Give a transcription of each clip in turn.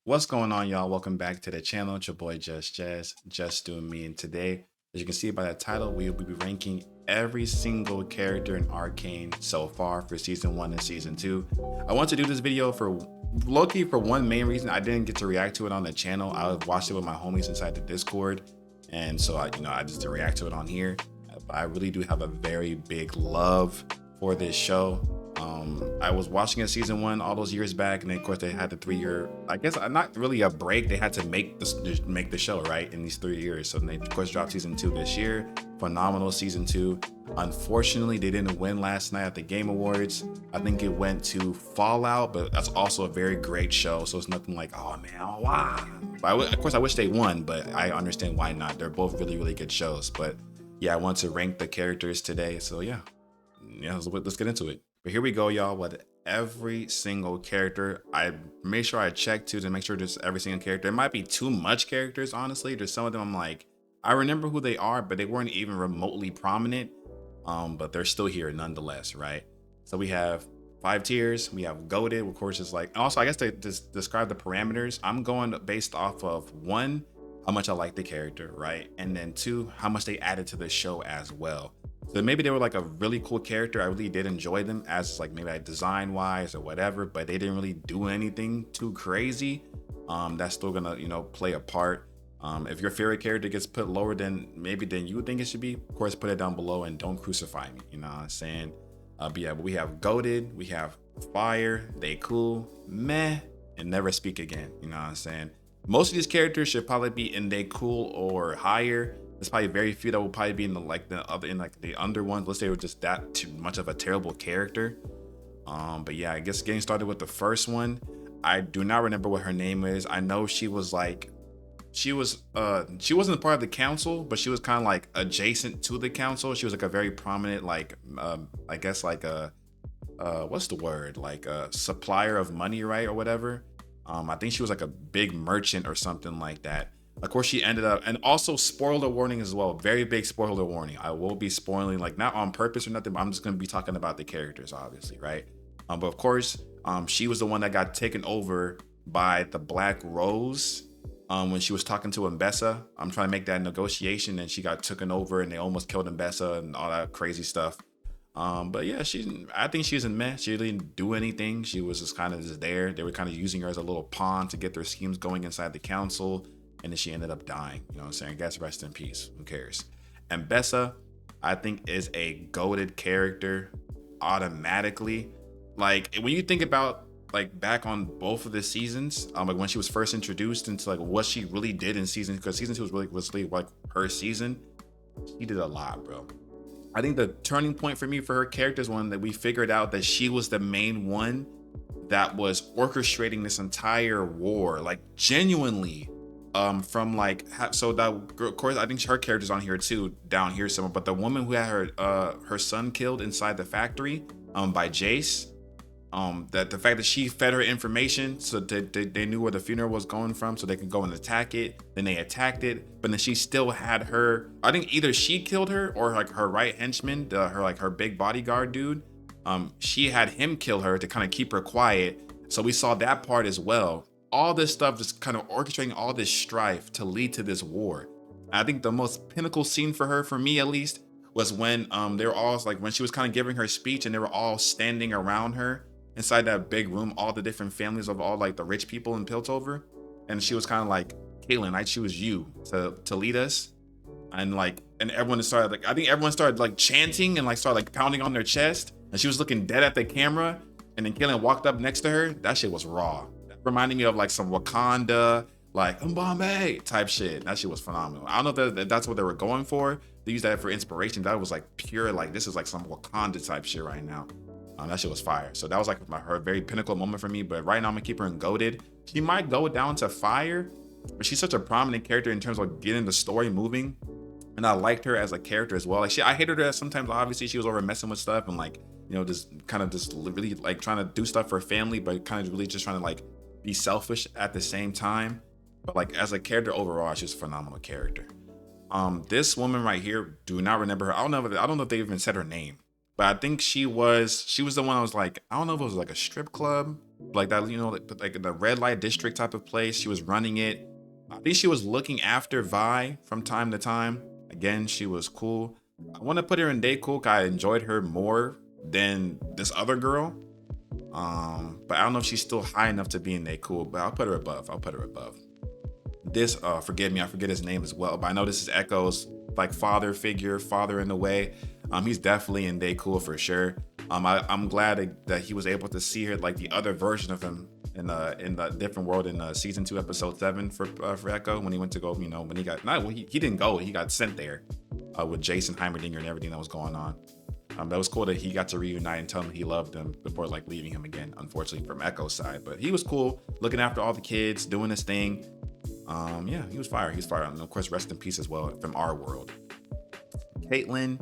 What's going on, y'all? Welcome back to the channel. It's your boy JustJez, just doing me. And today, as you can see by that title, we will be ranking every single character in Arcane so far for season 1 and season 2. I want to do this video for low-key for one main reason. I didn't get to react to it on the channel. I watched it with my homies inside the Discord, and so I just didn't react to it on here. But I really do have a very big love for this show. I was watching it season 1 all those years back, and then of course they had the 3-year, I guess not really a break. They had to make the show right in these 3 years. So they of course dropped season 2 this year. Phenomenal season 2. Unfortunately, they didn't win last night at the Game Awards. I think it went to Fallout, but that's also a very great show. So it's nothing like, oh man, why? Of course, I wish they won, but I understand why not. They're both really, really good shows. But yeah, I want to rank the characters today. So yeah, let's get into it. But here we go, y'all, with every single character. I made sure I checked to make sure there's every single character. There might be too much characters, honestly. There's some of them I'm like, I remember who they are, but they weren't even remotely prominent. But they're still here nonetheless, right? So we have 5 tiers. We have goated, of course, is like, also I guess to describe the parameters, I'm going based off of 1, how much I like the character, right? And then 2, how much they added to the show as well. So maybe they were like a really cool character. I really did enjoy them as like maybe like design wise or whatever, but they didn't really do anything too crazy. That's still gonna, play a part. If your favorite character gets put lower than you think it should be, of course, put it down below and don't crucify me. You know what I'm saying? But yeah, we have goated, we have fire, they cool, meh, and never speak again. You know what I'm saying? Most of these characters should probably be in they cool or higher. There's probably very few that will probably be in the under ones. Let's say we're just that too much of a terrible character. But yeah, I guess getting started with the first one, I do not remember what her name is. I know she wasn't a part of the council, but she was kind of like adjacent to the council. She was like a very prominent, I guess like a what's the word, like a supplier of money, right, or whatever. I think she was like a big merchant or something like that. Of course, she ended up, and also spoiler warning as well. Very big spoiler warning. I will be spoiling, like not on purpose or nothing, but I'm just gonna be talking about the characters, obviously, right? But of course, she was the one that got taken over by the Black Rose. When she was talking to Mbessa, I'm trying to make that negotiation, and she got taken over, and they almost killed Mbessa and all that crazy stuff. But yeah, I think she was in meh. She didn't do anything. She was just kind of just there. They were kind of using her as a little pawn to get their schemes going inside the council. And then she ended up dying. You know what I'm saying? I guess rest in peace. Who cares? And Bessa, I think, is a goated character automatically. Like when you think about like back on both of the seasons, like when she was first introduced into like what she really did in season, because season 2 was really like her season. She did a lot, bro. I think the turning point for me for her character is one that we figured out that she was the main one that was orchestrating this entire war, like genuinely. From like, so that of course I think her character's on here too, down here somewhere. But the woman who had her son killed inside the factory, by Jace, that the fact that she fed her information so that they knew where the funeral was going from, so they could go and attack it. Then they attacked it, but then she still had her. I think either she killed her or like her right henchman, her big bodyguard dude. She had him kill her to kind of keep her quiet. So we saw that part as well. All this stuff just kind of orchestrating all this strife to lead to this war. I think the most pinnacle scene for her, for me at least, was when they were all like, when she was kind of giving her speech and they were all standing around her inside that big room, all the different families of all like the rich people in Piltover, and she was kind of like, Caitlin, I choose you to lead us. And everyone started like, I think everyone started like chanting and like started like pounding on their chest, and she was looking dead at the camera, and then Caitlin walked up next to her. That shit was raw. Reminding me of like some Wakanda, like Bombay type shit. That shit was phenomenal. I don't know if that's what they were going for. They used that for inspiration. That was like pure, like this is like some Wakanda type shit right now. That shit was fire. So that was like her very pinnacle moment for me. But right now I'm gonna keep her in goated. She might go down to fire, but she's such a prominent character in terms of getting the story moving. And I liked her as a character as well. Like I hated her sometimes. Obviously, she was over messing with stuff and like, just kind of just really like trying to do stuff for her family, but kind of really just trying to like be selfish at the same time. But like as a character overall, she's a phenomenal character. This woman right here, do not remember her. I don't know if they even said her name, but I think she was the one I was like, I don't know if it was like a strip club like that, like the red light district type of place. She was running it. I think she was looking after Vi from time to time. Again, she was cool. I want to put her in Day Cool 'cause I enjoyed her more than this other girl. But I don't know if she's still high enough to be in Day Cool, but I'll put her above. This, forgive me, I forget his name as well, but I know this is Ekko's like father figure, father in a way. He's definitely in Day Cool for sure. I'm glad that he was able to see her, like the other version of him in the different world in season 2, episode 7 for Ekko, when he went to go, when he got, not well, he didn't go, he got sent there with Jason Heimerdinger and everything that was going on. That was cool that he got to reunite and tell him he loved him before like leaving him again, unfortunately from Ekko's side. But he was cool, looking after all the kids, doing his thing. Yeah, he was fire. He's fire. And of course, rest in peace as well from our world. Caitlyn.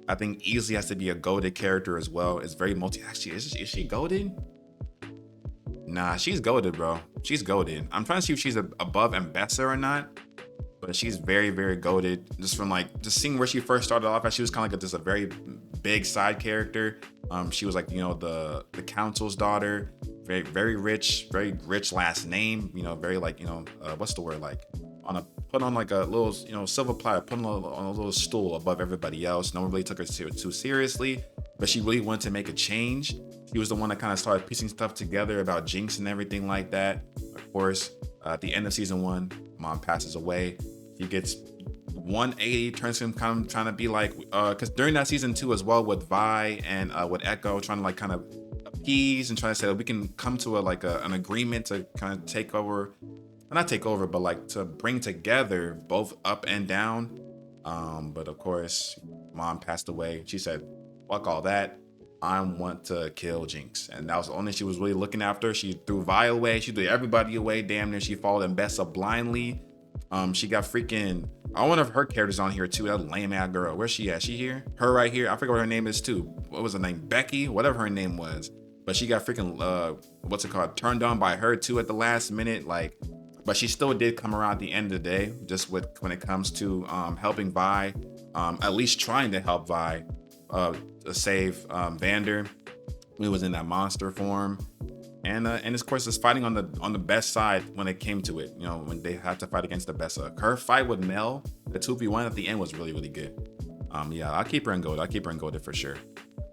I think easily has to be a goated character as well. It's very actually, is she goated? Nah, she's goated, bro. She's goated. I'm trying to see if she's above Ambessa or not. But she's very, very goated. Just from just seeing where she first started off at, she was kind of like just a very big side character. She was like, the council's daughter, very, very rich last name. Very like, what's the word, like put on like a little, silver platter, put on a little stool above everybody else. No one really took her too seriously, but she really wanted to make a change. She was the one that kind of started piecing stuff together about Jinx and everything like that. Of course, at the end of season 1, mom passes away. He gets 180, turns him kind of trying to be like, because during that season 2 as well, with Vi and with Ekko, trying to like kind of appease and trying to say that we can come to an agreement to kind of take over, not take over, but like to bring together both up and down. But of course, mom passed away. She said, fuck all that. I want to kill Jinx. And that was the only she was really looking after. She threw Vi away. She threw everybody away. Damn near she followed Ambessa blindly. She got freaking, I wonder if her character's on here too. That lame ass girl. Where's she at? She here? Her right here. I forget what her name is too. What was her name? Becky? Whatever her name was. But she got freaking, what's it called? Turned on by her too at the last minute. But she still did come around at the end of the day, just when it comes to helping Vi, at least trying to help Vi to save Vander. He was in that monster form. And of course, it's fighting on the best side when it came to it. When they had to fight against the best. Her fight with Mel, the 2v1 at the end was really, really good. Yeah, I'll keep her in gold. I'll keep her in gold for sure.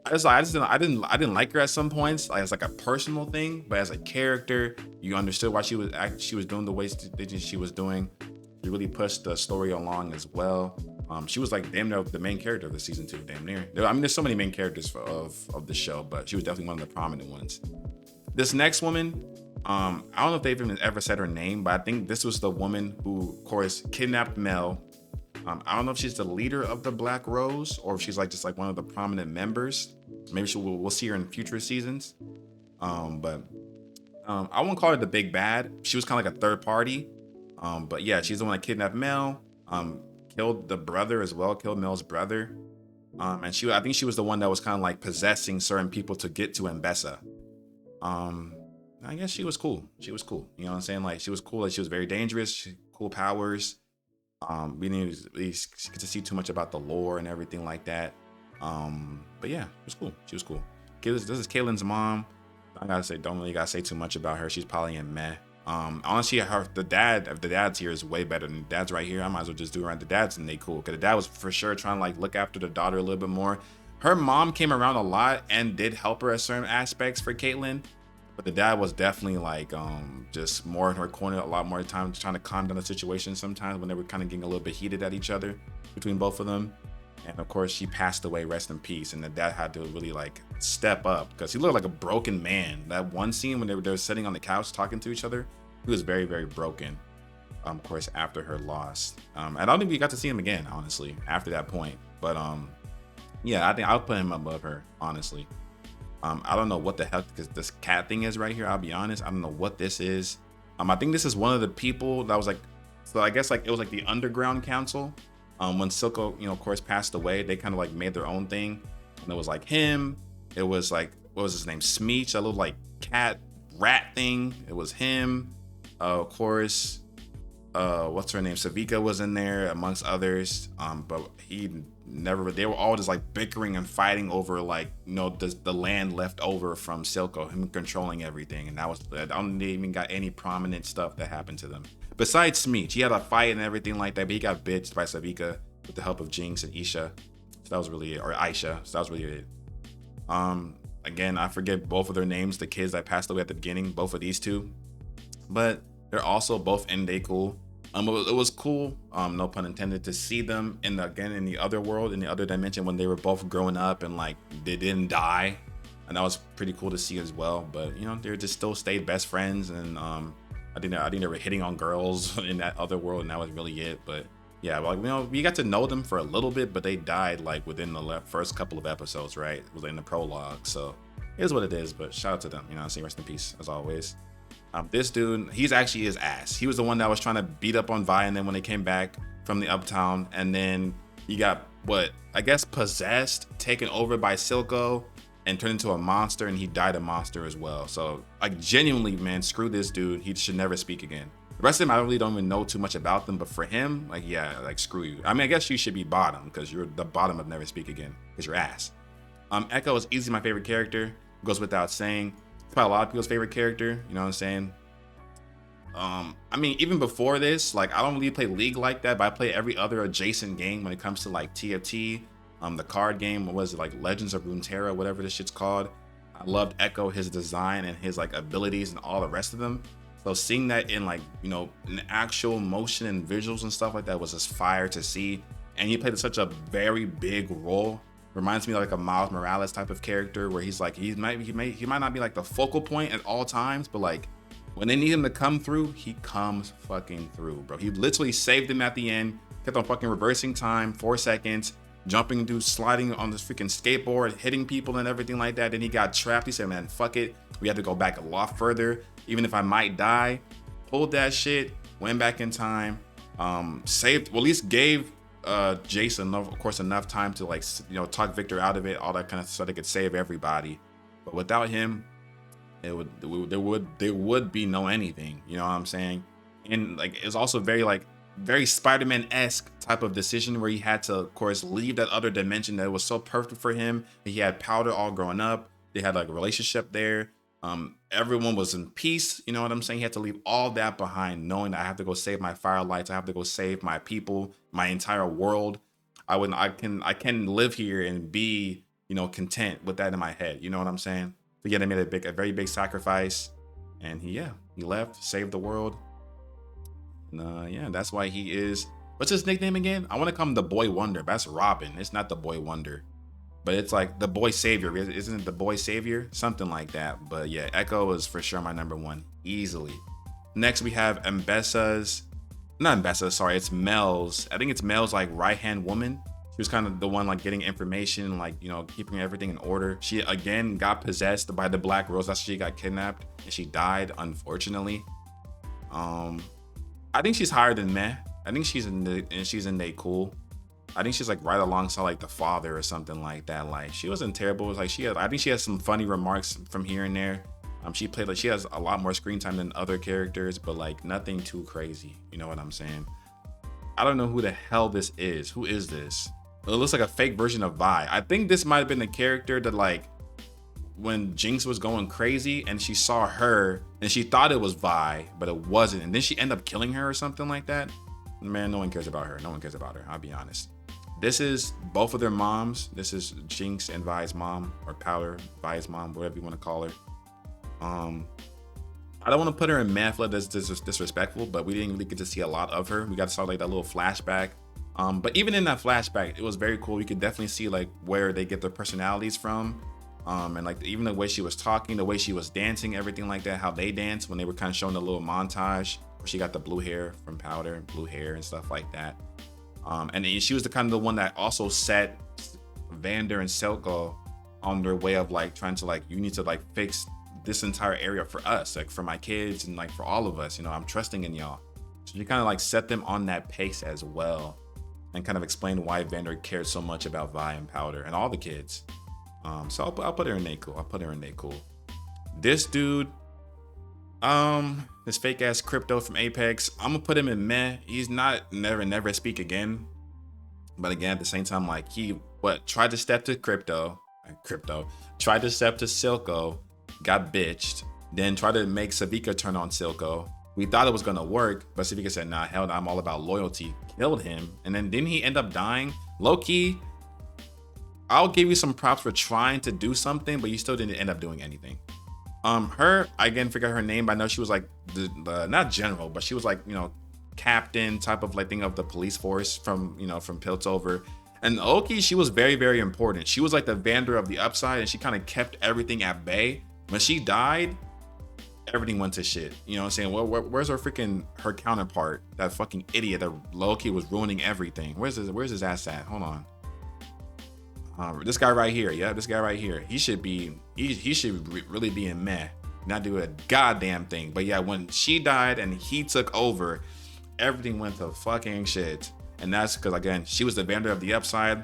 I didn't like her at some points. As like a personal thing, but as a character, you understood why she was doing the way she was doing. She really pushed the story along as well. She was like damn near the main character of the season 2. Damn near. I mean, there's so many main characters of the show, but she was definitely one of the prominent ones. This next woman, I don't know if they've even ever said her name, but I think this was the woman who, of course, kidnapped Mel. I don't know if she's the leader of the Black Rose or if she's just like one of the prominent members. Maybe we'll see her in future seasons. But I won't call her the big bad. She was kind of like a third party. But yeah, she's the one that kidnapped Mel, killed the brother as well, killed Mel's brother. And I think she was the one that was kind of like possessing certain people to get to Ambessa. I guess she was cool. You know what I'm saying? Like, she was cool. Like, she was very dangerous. Cool powers. We didn't really get to see too much about the lore and everything like that. But yeah, it was cool. She was cool. This is Caitlyn's mom. Don't really gotta say too much about her. She's probably in meh. Honestly, if the dad's here is way better than the dad's right here. I might as well just do around the dad's and they cool. Cause the dad was for sure trying to like look after the daughter a little bit more. Her mom came around a lot and did help her at certain aspects for Caitlyn. But the dad was definitely like just more in her corner a lot more time, trying to calm down the situation sometimes when they were kind of getting a little bit heated at each other between both of them. And of course, she passed away, rest in peace. And the dad had to really like step up because he looked like a broken man. That one scene when they were sitting on the couch talking to each other, he was very, very broken. Of course, after her loss. I don't think we got to see him again, honestly, after that point. But yeah, I think I'll put him above her, honestly. I don't know what the heck this cat thing is right here. I'll be honest. I don't know what this is. I think this is one of the people that was like, so I guess like it was like the underground council. When Silco, of course, passed away, they kind of like made their own thing. And it was like him. It was like, what was his name? Smeech, that little like cat rat thing. It was him. Of course, what's her name? Savika was in there amongst others. But he never, they were all just like bickering and fighting over like, you know, the land left over from Silco, him controlling everything. And that was, I don't even got any prominent stuff that happened to them. Besides Smeech, he had a fight and everything like that, but he got bitched by Savika with the help of Jinx and Isha. So that was really it, or Aisha. So that was really it. Again, I forget both of their names, the kids that passed away at the beginning, both of these two. But they're also both Ende cool. It was cool, no pun intended, to see them in the other world, in the other dimension, when they were both growing up and like they didn't die, and that was pretty cool to see as well. But you know, they just still stayed best friends, and I think they were hitting on girls in that other world, and that was really it. But yeah, like, you know, we got to know them for a little bit, but they died like within the first couple of episodes, right? It was in the prologue, so it is what it is. But shout out to them, you know what I'm saying? Rest in peace as always. This dude, he's actually his ass. He was the one that was trying to beat up on Vi, and then when they came back from the Uptown, and then he got, what, I guess possessed, taken over by Silco, and turned into a monster, and he died a monster as well. So, like, genuinely, man, screw this dude. He should never speak again. The rest of them, I really don't even know too much about them, but for him, like, yeah, like, screw you. I mean, I guess you should be bottom, because you're the bottom of never speak again, because you're ass. Ekko is easily my favorite character, goes without saying. It's probably a lot of people's favorite character, you know what I'm saying? I mean, even before this, like, I don't really play League like that, but I play every other adjacent game when it comes to like TFT, the card game. What was it, like Legends of Runeterra, whatever this shit's called. I loved Ekko, his design and his like abilities and all the rest of them. So seeing that in like, you know, in actual motion and visuals and stuff like that was just fire to see. And he played such a very big role. Reminds me of like a Miles Morales type of character, where he's like, he might not be like the focal point at all times, but like when they need him to come through, he comes fucking through, bro. He literally saved him at the end, kept on fucking reversing time, 4 seconds, jumping dude, sliding on this freaking skateboard, hitting people and everything like that. Then he got trapped. He said, man, fuck it. We had to go back a lot further. Even if I might die, pulled that shit, went back in time, saved, well, at least gave Jason, of course, enough time to like, you know, talk Victor out of it, all that kind of stuff. They could save everybody, but without him, there would be no anything. You know what I'm saying? And like, it's also very Spider-Man-esque type of decision where he had to, of course, leave that other dimension that was so perfect for him. He had Powder all growing up. They had like a relationship there. Everyone was in peace. You know what I'm saying? He had to leave all that behind, knowing that I have to go save my firelights. I have to go save my people, my entire world. I can live here and be, you know, content with that in my head. You know what I'm saying? But yeah, they made a very big sacrifice, and he left, saved the world. And yeah, that's why he is, what's his nickname again? I want to call him the Boy Wonder, but that's Robin. It's not the Boy Wonder, but it's like the Boy Savior. Isn't it the Boy Savior? Something like that. But yeah, Ekko is for sure my number one, easily. Next we have not Mbessa, sorry, it's Mel's. I think it's Mel's like right-hand woman. She was kind of the one like getting information, like, you know, keeping everything in order. She again got possessed by the Black Rose. That's why she got kidnapped and she died, unfortunately. I think she's higher than Meh. I think she's in the cool. I think she's like right alongside like the father or something like that. Like, she wasn't terrible. It was like I think she has some funny remarks from here and there. She has a lot more screen time than other characters, but like nothing too crazy. You know what I'm saying? I don't know who the hell this is. Who is this? It looks like a fake version of Vi. I think this might have been the character that like when Jinx was going crazy and she saw her and she thought it was Vi, but it wasn't. And then she ended up killing her or something like that. Man, no one cares about her. No one cares about her. I'll be honest. This is both of their moms. This is Jinx and Vi's mom, or Powder, Vi's mom, whatever you want to call her. I don't want to put her in Manfla, that's disrespectful, but we didn't really get to see a lot of her. We got to start like that little flashback. But even in that flashback, it was very cool. You could definitely see like where they get their personalities from. And like even the way she was talking, the way she was dancing, everything like that, how they danced when they were kind of showing a little montage where she got the blue hair from Powder, blue hair and stuff like that. And she was the kind of the one that also set Vander and Silco on their way of like trying to like, you need to like fix this entire area for us, like for my kids and like for all of us, you know, I'm trusting in y'all. So you kind of like set them on that pace as well, and kind of explain why Vander cared so much about Vi and Powder and all the kids. So I'll put her in Nate cool. This dude, this fake ass crypto from Apex, I'm gonna put him in Meh. He's not never speak again. But again, at the same time, like he tried to step to crypto, tried to step to Silco, got bitched, then tried to make Savika turn on Silco. We thought it was gonna work, but Savika said, nah, hell, I'm all about loyalty. Killed him. And then didn't he end up dying? Low key, I'll give you some props for trying to do something, but you still didn't end up doing anything. Her, I again forget her name, but I know she was like the not general, but she was like, captain type of like thing of the police force from Piltover. And Oki, she was very, very important. She was like the Vander of the upside, and she kind of kept everything at bay. When she died, everything went to shit. You know what I'm saying? Where's her counterpart? That fucking idiot that low-key was ruining everything. Where's his ass at? Hold on. This guy right here. Yeah, this guy right here. He should really be in meh. Not do a goddamn thing. But yeah, when she died and he took over, everything went to fucking shit. And that's because, again, she was the Vander of the upside.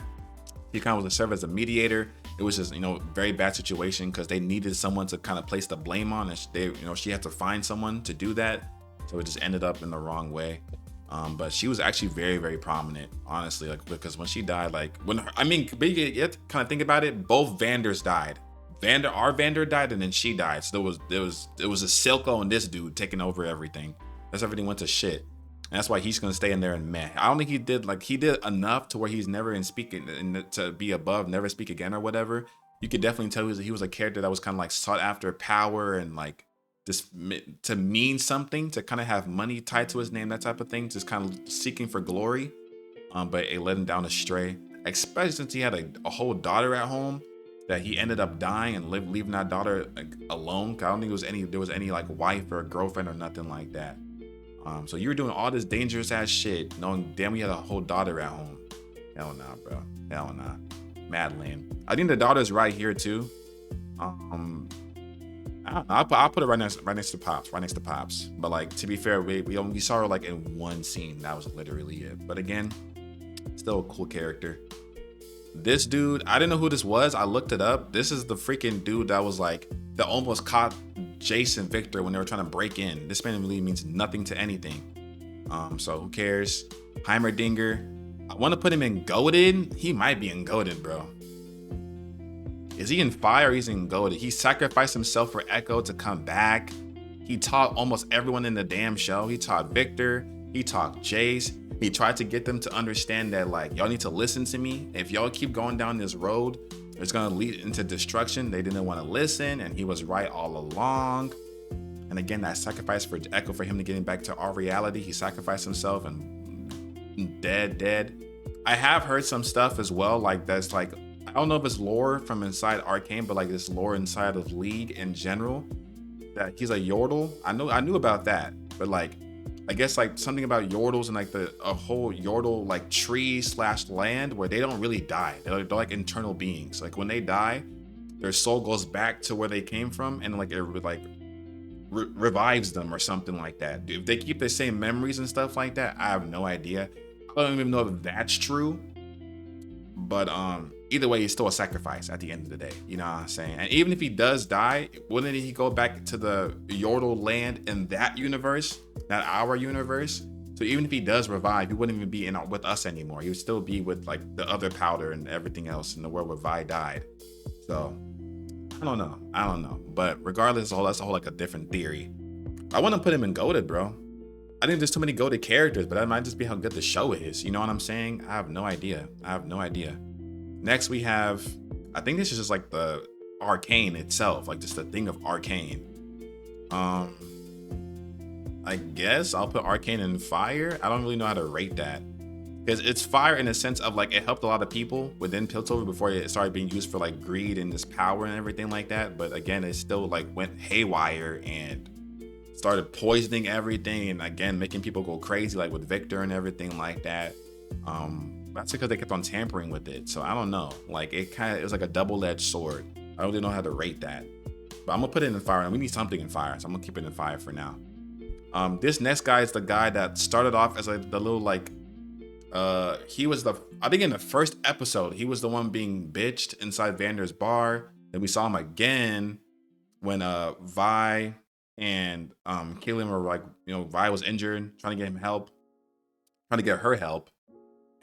He kind of was to serve as a mediator. It was just, very bad situation because they needed someone to kind of place the blame on, and she had to find someone to do that. So it just ended up in the wrong way. But she was actually very, very prominent, honestly, like, because when she died, like you have to kind of think about it. Both Vanders died. Our Vander died, and then she died. So it was a Silco and this dude taking over everything. Everything went to shit. And that's why he's gonna stay in there and meh. I don't think he did enough to where he's never in speaking and to be above, never speak again or whatever. You could definitely tell he was a character that was kind of like sought after power and like just to mean something, to kind of have money tied to his name, that type of thing, just kind of seeking for glory. But it led him down astray, especially since he had a whole daughter at home that he ended up dying and leaving that daughter like alone. I don't think there was any like wife or girlfriend or nothing like that. So you were doing all this dangerous ass shit, knowing damn we had a whole daughter at home. Hell nah, bro. Hell nah. Mad lame. I think the daughter's right here too. I'll put it right next to Pops. But like, to be fair, we saw her like in one scene. That was literally it. But again, still a cool character. This dude, I didn't know who this was. I looked it up. This is the freaking dude that was like, that almost caught Jace and Victor when they were trying to break in. This man really means nothing to anything. So who cares? Heimerdinger. I want to put him in Goated. He might be in Goated, bro. Is he in fire or he's in Goated? He sacrificed himself for Ekko to come back. He taught almost everyone in the damn show. He taught Victor. He taught Jace. He tried to get them to understand that, like, y'all need to listen to me. If y'all keep going down this road, it's going to lead into destruction. They didn't want to listen, and he was right all along. And again, that sacrifice for Ekko, for him to getting back to our reality, he sacrificed himself and dead. I have heard some stuff as well, like that's like, I don't know if it's lore from inside Arcane, but like this lore inside of League in general, that he's a Yordle. I knew about that, but like, I guess like something about Yordles and like a whole Yordle like tree / land where they don't really die. They're like internal beings. Like when they die, their soul goes back to where they came from, and like it revives them or something like that. If they keep the same memories and stuff like that, I have no idea. I don't even know if that's true. But either way, it's still a sacrifice at the end of the day. You know what I'm saying? And even if he does die, wouldn't he go back to the Yordle land in that universe, not our universe? So even if he does revive, he wouldn't even be with us anymore. He would still be with like the other Powder and everything else in the world where Vi died. So I don't know. But regardless, that's a whole like a different theory. I want to put him in Goated, bro. I think there's too many Goated characters, but that might just be how good the show is. You know what I'm saying? I have no idea. Next we have, I think this is just like the Arcane itself, like just the thing of Arcane. I guess I'll put Arcane in fire. I don't really know how to rate that, because it's fire in the sense of like it helped a lot of people within Piltover before it started being used for like greed and this power and everything like that. But again, it still like went haywire and started poisoning everything, and again making people go crazy, like with Victor and everything like that. That's because they kept on tampering with it. So I don't know. Like it was like a double-edged sword. I don't really know how to rate that. But I'm gonna put it in fire, and we need something in fire, so I'm gonna keep it in fire for now. This next guy is the guy that started off as like the little like he was I think in the first episode he was the one being bitched inside Vander's bar. Then we saw him again when Vi and Killian were like, Vi was injured, trying to get her help.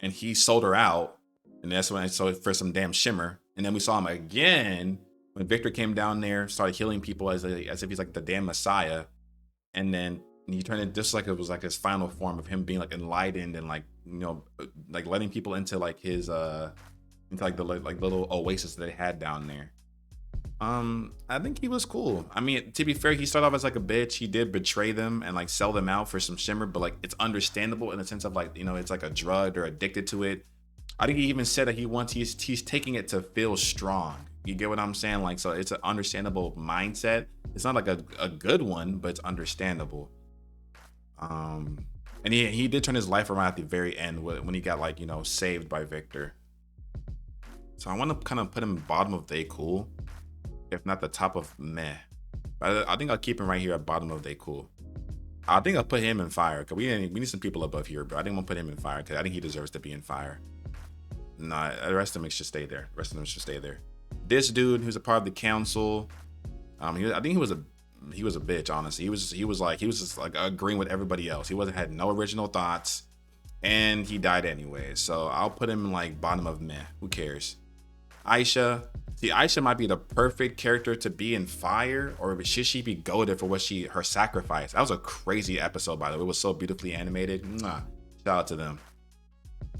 and he sold her out, and that's when I saw it for some damn shimmer. And then we saw him again when Victor came down there, started healing people as if he's like the damn messiah, and then he turned it just like it was like his final form of him being like enlightened and like, you know, like letting people into like his into like the like little oasis that they had down there. I think he was cool. I mean, to be fair, he started off as like a bitch. He did betray them and like sell them out for some shimmer, but like it's understandable in the sense of like, you know, it's like a drug, or addicted to it. I think he even said that he's taking it to feel strong. You get what I'm saying? Like, so it's an understandable mindset. It's not like a good one, but it's understandable. And he did turn his life around at the very end when he got like, you know, saved by Victor. So I want to kind of put him bottom of they cool, if not the top of meh. I think I'll keep him right here at bottom of they cool. I think I'll put him in fire, because we need some people above here, but I think I'm gonna put him in fire because I think he deserves to be in fire. Nah, the rest of them should stay there. This dude who's a part of the council, I think he was a bitch, honestly. He was just like agreeing with everybody else. He had no original thoughts, and he died anyway. So I'll put him in like bottom of meh. Who cares? Aisha. See, Aisha might be the perfect character to be in fire, or should she be goated for her sacrifice? That was a crazy episode, by the way. It was so beautifully animated. Shout out to them.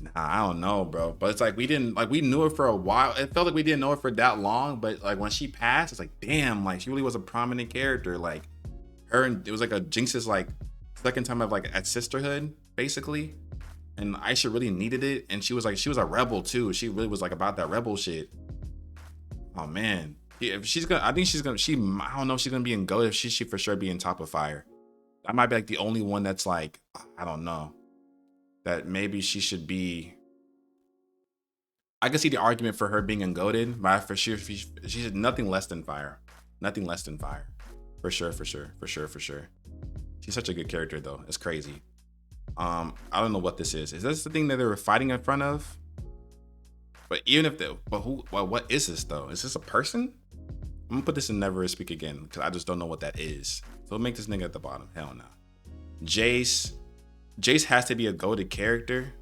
Nah, I don't know, bro. But it's like we knew her for a while. It felt like we didn't know her for that long, but like when she passed, it's like, damn, like she really was a prominent character. Like her, and it was like a Jinx's like second time of like at sisterhood, basically. And Aisha really needed it, and she was a rebel too. She really was like about that rebel shit. Oh man, if she's gonna, I don't know if she's gonna be in GOAT. If she for sure be in top of fire. That might be like the only one that's like, I don't know, that maybe she should be. I can see the argument for her being ungoated, but for sure she's nothing less than fire. Nothing less than fire. For sure. She's such a good character though. It's crazy. I don't know what this is. Is this the thing that they were fighting in front of? But even if what is this though? Is this a person? I'm gonna put this in never speak again, because I just don't know what that is. So make this nigga at the bottom. Hell no. Jace has to be a goated character.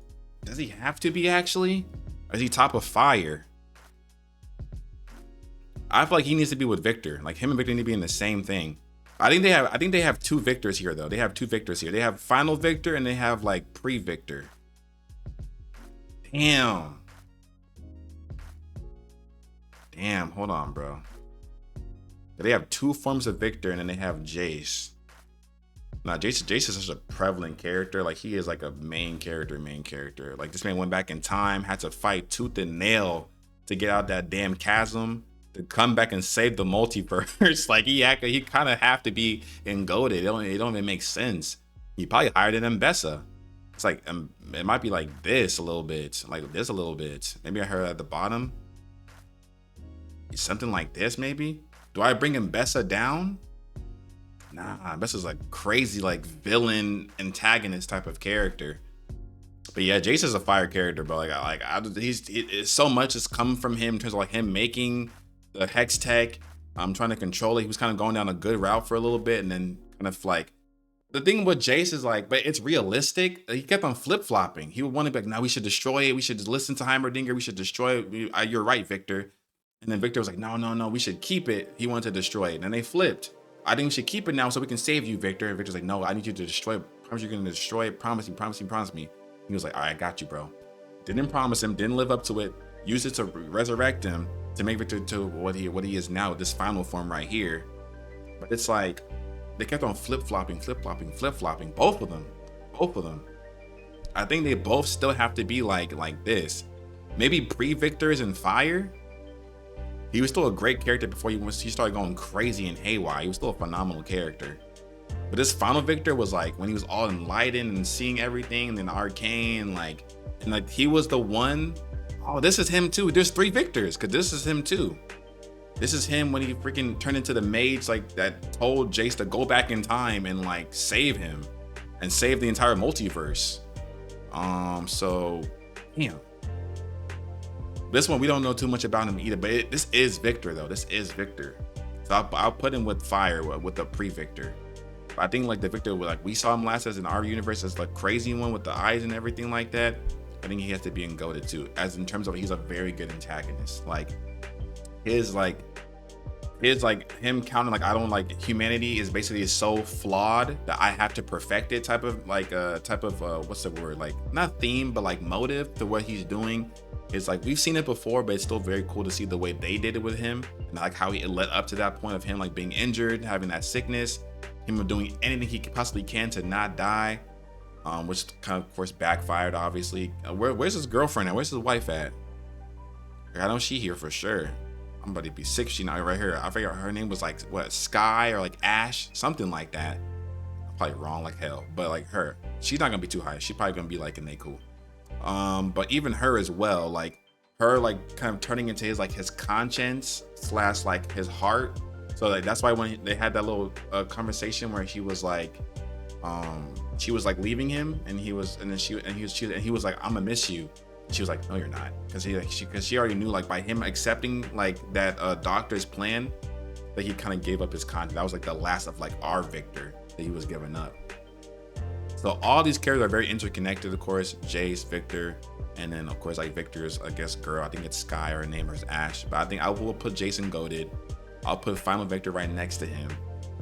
Does he have to be actually? Or is he top of fire? I feel like he needs to be with Victor. Like him and Victor need to be in the same thing. I think they have two Victors here though. They have two Victors here. They have final Victor and they have like pre-Victor. Damn, hold on, bro. They have two forms of Victor, and then they have Jace. Now, Jace is such a prevalent character. Like, he is like a main character. Like, this man went back in time, had to fight tooth and nail to get out that damn chasm, to come back and save the multiverse. Like, he kind of have to be in GOATed. It don't even make sense. He probably hired an Mbessa. It's like, it might be like this a little bit. Like, this a little bit. Maybe I heard at the bottom. Something like this, maybe. Do I bring Mbessa down? Nah, Mbessa's like crazy, like villain antagonist type of character. But yeah, Jace is a fire character, but he's so much has come from him in terms of like him making the hex tech. I'm trying to control it. He was kind of going down a good route for a little bit, and then kind of like the thing with Jace is like, but it's realistic. He kept on flip flopping. He would want to be like, no, we should destroy it. We should just listen to Heimerdinger. We should destroy it. You're right, Victor. And then Victor was like, no, we should keep it. He wanted to destroy it. And then they flipped. I think we should keep it now so we can save you, Victor. And Victor's like, no, I need you to destroy it. Promise you're going to destroy it. Promise me. He was like, all right, I got you, bro. Didn't promise him, didn't live up to it. Used it to resurrect him, to make Victor to what he is now, this final form right here. But it's like, they kept on flip-flopping. Both of them. I think they both still have to be like this. Maybe pre-Victor is in fire. He was still a great character before he started going crazy and haywire. He was still a phenomenal character. But this final Victor was like when he was all enlightened and seeing everything, and then Arcane, and he was the one. Oh, this is him too. There's three Victors, because this is him too. This is him when he freaking turned into the mage that told Jace to go back in time and save him and save the entire multiverse. So damn. This one, we don't know too much about him either, but this is Victor though. This is Victor. So I'll put him with fire, with the pre-Victor. But I think the Victor, we saw him last as in our universe as the crazy one with the eyes and everything like that. I I think he has to be in goated too, as in terms of he's a very good antagonist. Like his like him counting like I don't like humanity is basically so flawed that I have to perfect it type of what's the word, like not theme but like motive to what he's doing. It's like we've seen it before, but it's still very cool to see the way they did it with him and like how he led up to that point of him like being injured, having that sickness, him doing anything he possibly can to not die, which kind of course backfired obviously. Where's his girlfriend at? Where's his wife at? I know she here for sure. I'm about to be sick. She not right here. I forget her name was like what, Sky or like Ash, something like that. I'm probably wrong like hell, but like her, she's not gonna be too high. She's probably gonna be like in Neku. But even her as well, like her like kind of turning into his like his conscience slash like his heart. So like that's why when they had that little conversation where he was like leaving him and he was like, I'm gonna miss you. She was like, no, you're not, because she already knew like by him accepting like that doctor's plan that he kind of gave up his conscience. That was like the last of like our Victor that he was giving up. So all these characters are very interconnected, of course. Jace, Victor, and then of course like Victor's I guess girl. I think it's Sky or her name is Ash, but I think I will put Jason goated. I'll put Final Victor right next to him.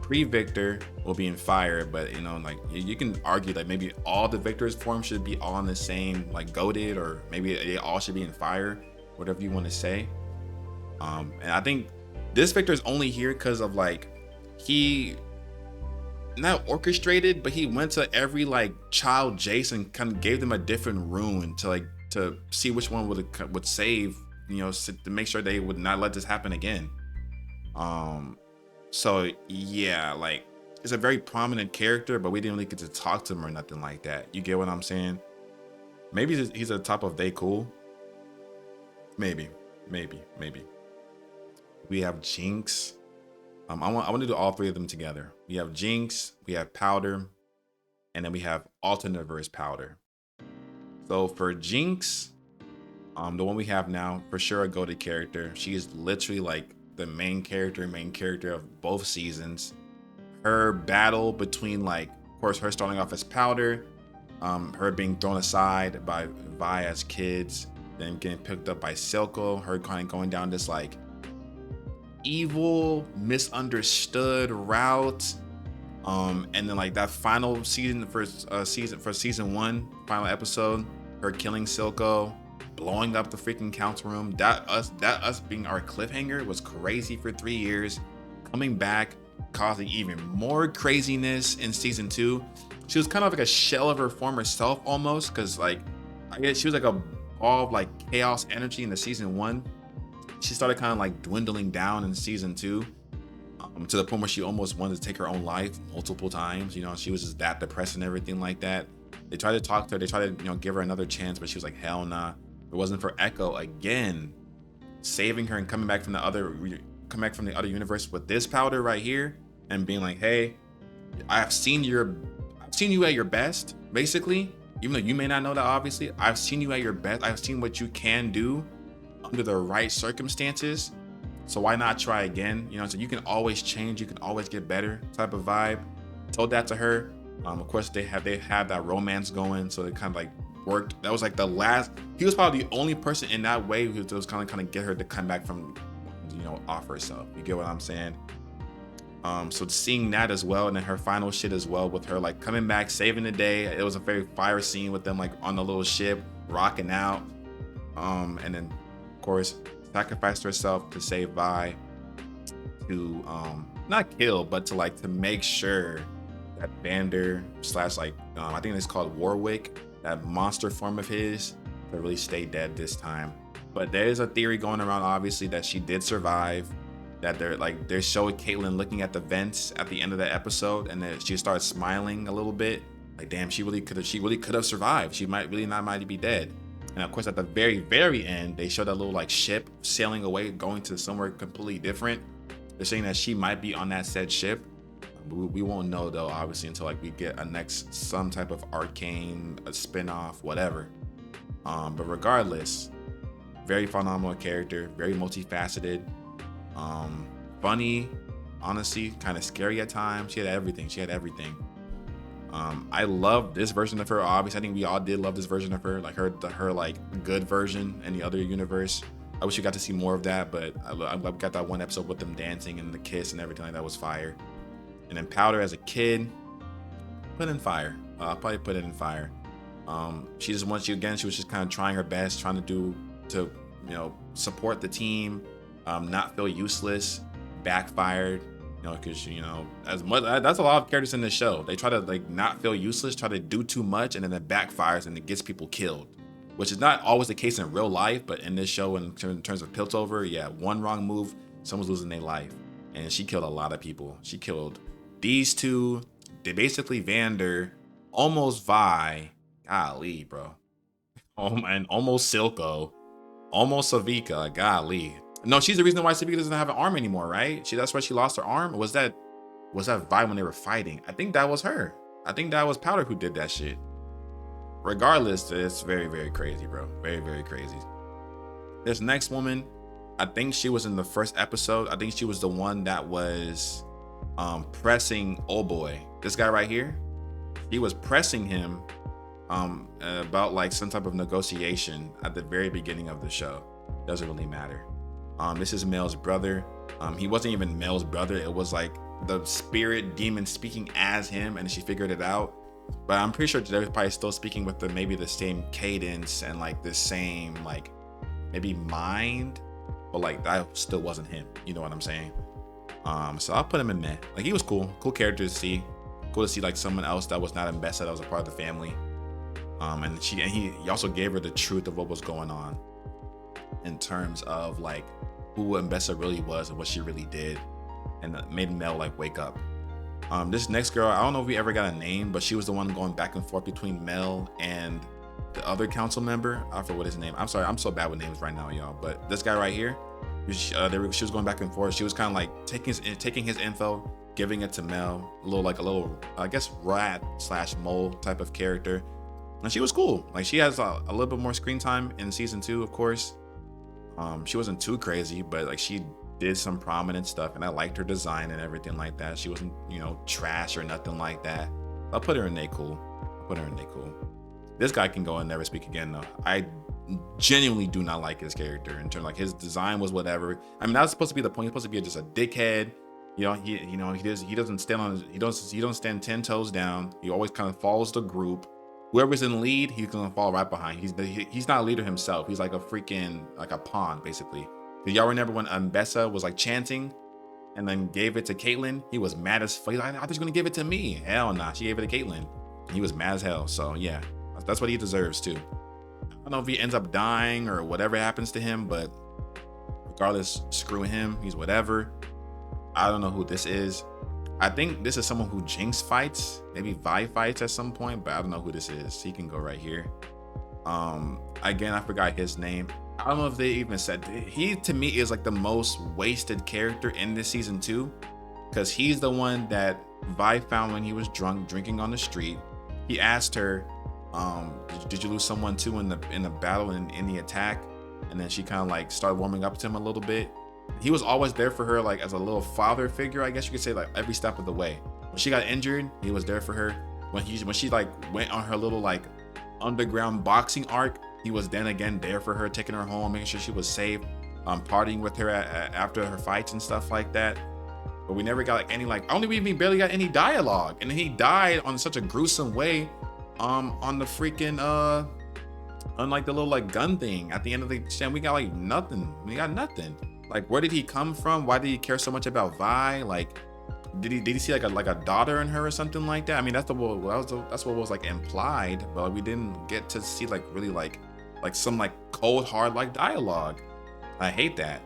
Pre-Victor will be in fire, but you know, like you can argue that maybe all the Victor's forms should be all in the same like goated, or maybe they all should be in fire, whatever you want to say. And I think this Victor is only here because of like he not orchestrated, but he went to every like child Jace and kind of gave them a different rune to see which one would save, you know, to make sure they would not let this happen again. So yeah, like it's a very prominent character, but we didn't really get to talk to him or nothing like that. You get what I'm saying? Maybe he's at the top of They Cool. Maybe. We have Jinx. I want to do all three of them together. We have Jinx, we have Powder, and then we have Alternaverse Powder. So for Jinx, the one we have now, for sure a goated character. She is literally like the main character of both seasons. Her battle between like, of course, her starting off as Powder, her being thrown aside by Vi as kids, then getting picked up by Silco, her kind of going down this like evil, misunderstood route, and then like that final season for season 1, final episode, her killing Silco, blowing up the freaking council room. That us being our cliffhanger was crazy for 3 years. Coming back, causing even more craziness in season 2. She was kind of like a shell of her former self almost, because like I guess she was like a ball of like chaos energy in the season 1. She started kind of like dwindling down in season 2, to the point where she almost wanted to take her own life multiple times. You know, she was just that depressed and everything like that. They tried to talk to her, they tried to, you know, give her another chance, but she was like, hell nah. If it wasn't for Ekko again saving her and coming back from the other universe with this Powder right here and being like, hey, I've seen you at your best, basically. Even though you may not know that, obviously, I've seen you at your best. I've seen what you can do under the right circumstances. So why not try again? You know, so you can always change, you can always get better type of vibe. Told that to her. Of course, they have that romance going, so they kind of like worked. That was like the last. He was probably the only person in that way who was kind of get her to come back from, you know, off herself. You get what I'm saying? So seeing that as well, and then her final shit as well with her like coming back, saving the day. It was a very fire scene with them like on the little ship, rocking out. And then of course sacrificed herself to save Vi, to not kill, but to make sure that Vander slash like I think it's called Warwick, that monster form of his, to really stay dead this time. But there is a theory going around, obviously, that she did survive. That they're showing Caitlyn looking at the vents at the end of the episode, and then she starts smiling a little bit, like damn, she really could have survived. She might be dead. And of course, at the very, very end, they show that little like ship sailing away, going to somewhere completely different. They're saying that she might be on that said ship. We won't know though, obviously, until like we get some type of Arcane, a spin-off, whatever. But regardless, very phenomenal character, very multifaceted, funny, honestly, kind of scary at times. She had everything. I love this version of her. Obviously, I think we all did love this version of her, like her like good version in the other universe. I wish we got to see more of that, but I got that one episode with them dancing and the kiss and everything like that was fire. And then Powder as a kid, put in fire. I'll probably put it in fire. She just wants you again. She was just kind of trying her best, trying to support the team, not feel useless. Backfired, because as much that's a lot of characters in this show. They try to like not feel useless, try to do too much, and then it backfires and it gets people killed, which is not always the case in real life, but in this show, in terms of Piltover, yeah, one wrong move, someone's losing their life, and she killed a lot of people. She killed these two. They basically Vander, almost Vi, golly, bro, and almost Silco, almost Savika, golly. No, she's the reason why Savika doesn't have an arm anymore, right? That's why she lost her arm. Or was that Vi when they were fighting? I think that was her. I think that was Powder who did that shit. Regardless, it's very, very crazy, bro. Very, very crazy. This next woman, I think she was in the first episode. I think she was the one that was pressing old boy. This guy right here. He was pressing him about like some type of negotiation at the very beginning of the show. Doesn't really matter. This is Mel's brother. He wasn't even Mel's brother. It was like the spirit demon speaking as him, and she figured it out. But I'm pretty sure they're probably still speaking with maybe the same cadence and like the same like maybe mind, but like that still wasn't him. You know what I'm saying? So I'll put him in meh. Like he was cool character to see. Cool to see like someone else that was not invested, that was a part of the family. And he also gave her the truth of what was going on in terms of like who Mbessa really was and what she really did, and made Mel like wake up. This next girl, I don't know if we ever got a name, but she was the one going back and forth between Mel and the other council member. I forget what his name. I'm sorry, I'm so bad with names right now, y'all. But this guy right here, she was going back and forth. She was kind of like taking his info, giving it to Mel, a little I guess rat / mole type of character, and she was cool. Like she has a little bit more screen time in season 2, of course. She wasn't too crazy, but like she did some prominent stuff, and I liked her design and everything like that. She wasn't, trash or nothing like that. I'll put her in they cool. This guy can go and never speak again though. I genuinely do not like his character in terms like his design was whatever. I mean, that's supposed to be the point. He's supposed to be just a dickhead. He doesn't stand 10 toes down. He always kind of follows the group. Whoever's in lead, he's gonna fall right behind. He's not a leader himself. He's like a pawn, basically. Cause y'all remember when Mbessa was like chanting and then gave it to Caitlyn? He was mad as fuck. He's like, I thought you were gonna give it to me. Hell nah, she gave it to Caitlyn. He was mad as hell. So yeah, that's what he deserves too. I don't know if he ends up dying or whatever happens to him, but regardless, screw him. He's whatever. I don't know who this is. I think this is someone who Jinx fights, maybe Vi fights at some point, but I don't know who this is. He can go right here. Again, I forgot his name. I don't know if they even said, he to me is like the most wasted character in this season 2, because he's the one that Vi found when he was drunk, drinking on the street. He asked her, did you lose someone too in the battle and in the attack? And then she kind of like started warming up to him a little bit. He was always there for her, like as a little father figure, I guess you could say, like every step of the way. When she got injured, he was there for her. When she like went on her little like underground boxing arc, he was then again there for her, taking her home, making sure she was safe, partying with her after her fights and stuff like that. But we never got like any like, only we barely got any dialogue, and then he died on such a gruesome way, on the freaking on like the little like gun thing at the end of the show. We got like nothing. We got nothing. Like, where did he come from? Why did he care so much about Vi? Like, did he see like a daughter in her or something like that? I mean, that's what was like implied, but we didn't get to see like really like some like cold hard like dialogue. I hate that.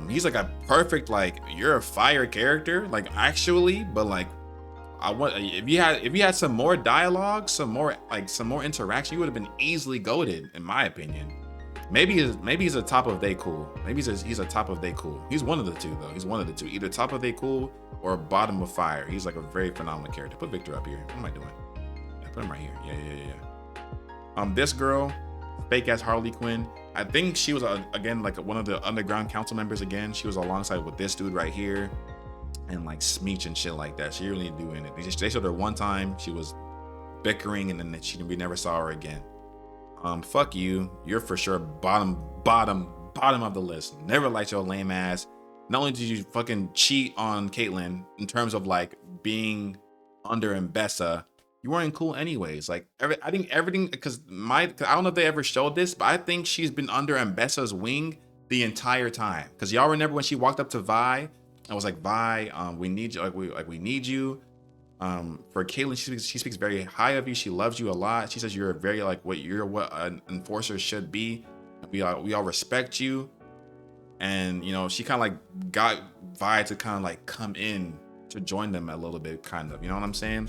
He's like a perfect like you're a fire character, like actually, but like I want if you had some more dialogue, some more interaction, you would have been easily goated, in my opinion. Maybe he's a top of they cool. Maybe he's a top of they cool. He's one of the two though. He's one of the two. Either top of they cool or bottom of fire. He's like a very phenomenal character. Put Victor up here. What am I doing? Yeah, put him right here. Yeah. This girl, fake ass Harley Quinn. I think she was again like one of the underground council members again. She was alongside with this dude right here, and like Smeech and shit like that. She really didn't do anything. They showed her one time. She was bickering, and then we never saw her again. Fuck you. You're for sure bottom of the list. Never liked your lame ass. Not only did you fucking cheat on Caitlyn in terms of like being under Mbessa, you weren't cool anyways. Like I think everything, because I don't know if they ever showed this, but I think she's been under Mbessa's wing the entire time. Because y'all remember when she walked up to Vi and was like, Vi, we need you, we need you. For Caitlyn, she speaks very high of you. She loves you a lot. She says you're very like what an enforcer should be. We all respect you. And you know, she kind of like got Vi to kind of like come in to join them a little bit, kind of. You know what I'm saying?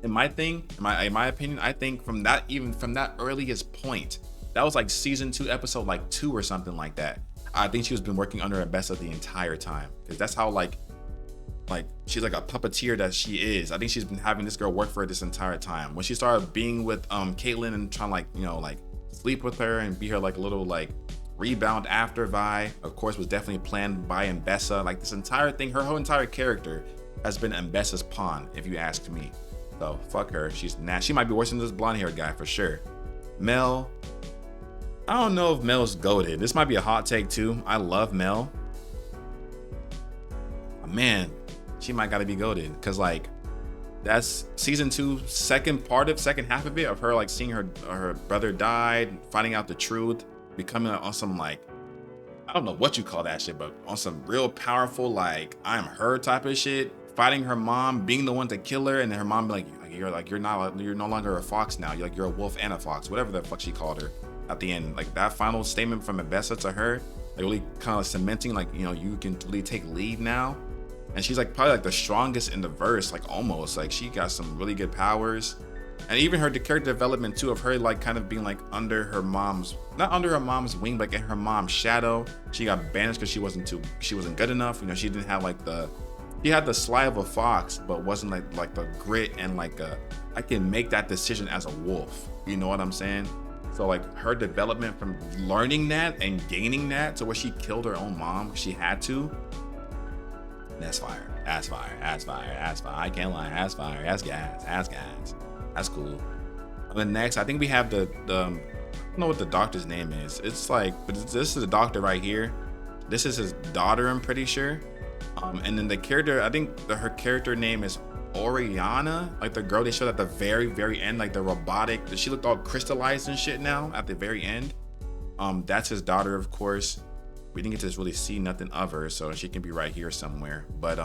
In my opinion, I think from that earliest point, that was like season 2, episode like 2 or something like that. I think she was been working under Mbessa the entire time, because that's how like she's like a puppeteer that she is. I think she's been having this girl work for her this entire time. When she started being with Caitlyn and trying to like, you know, like sleep with her and be her like a little like rebound after Vi, of course, was definitely planned by Mbessa. Like this entire thing, her whole entire character has been Mbessa's pawn, if you ask me. So fuck her. She's nasty. She might be worse than this blonde haired guy for sure. Mel, I don't know if Mel's goated. This might be a hot take too. I love Mel. Man, she might gotta be goated, because like that's season 2, second half of it, of her like seeing her brother died, finding out the truth, becoming on some like, I don't know what you call that shit, but on some real powerful like I'm her type of shit, fighting her mom, being the one to kill her, and then her mom be like you're no longer a fox now, you're a wolf and a fox, whatever the fuck she called her at the end. Like that final statement from Mbessa to her, like really kind of cementing like, you know, you can really take lead now. And she's like probably like the strongest in the verse, like almost like she got some really good powers. And even her character development too, of her like kind of being like not under her mom's wing, but in her mom's shadow. She got banished because she wasn't good enough. You know, she didn't have like she had the sly of a fox, but wasn't like the grit and like I can make that decision as a wolf. You know what I'm saying? So like her development from learning that and gaining that to where she killed her own mom, she had to. That's fire. That's fire. That's fire. That's fire. I can't lie. That's fire. That's gas. That's gas. That's cool. And then next, I think we have the I don't know what the doctor's name is. It's like, but this is the doctor right here. This is his daughter, I'm pretty sure. And then the character, I think her character name is Oriana, like the girl they showed at the very, very end, like the robotic. She looked all crystallized and shit now at the very end. That's his daughter, of course. We didn't get to really see nothing of her, so she can be right here somewhere. But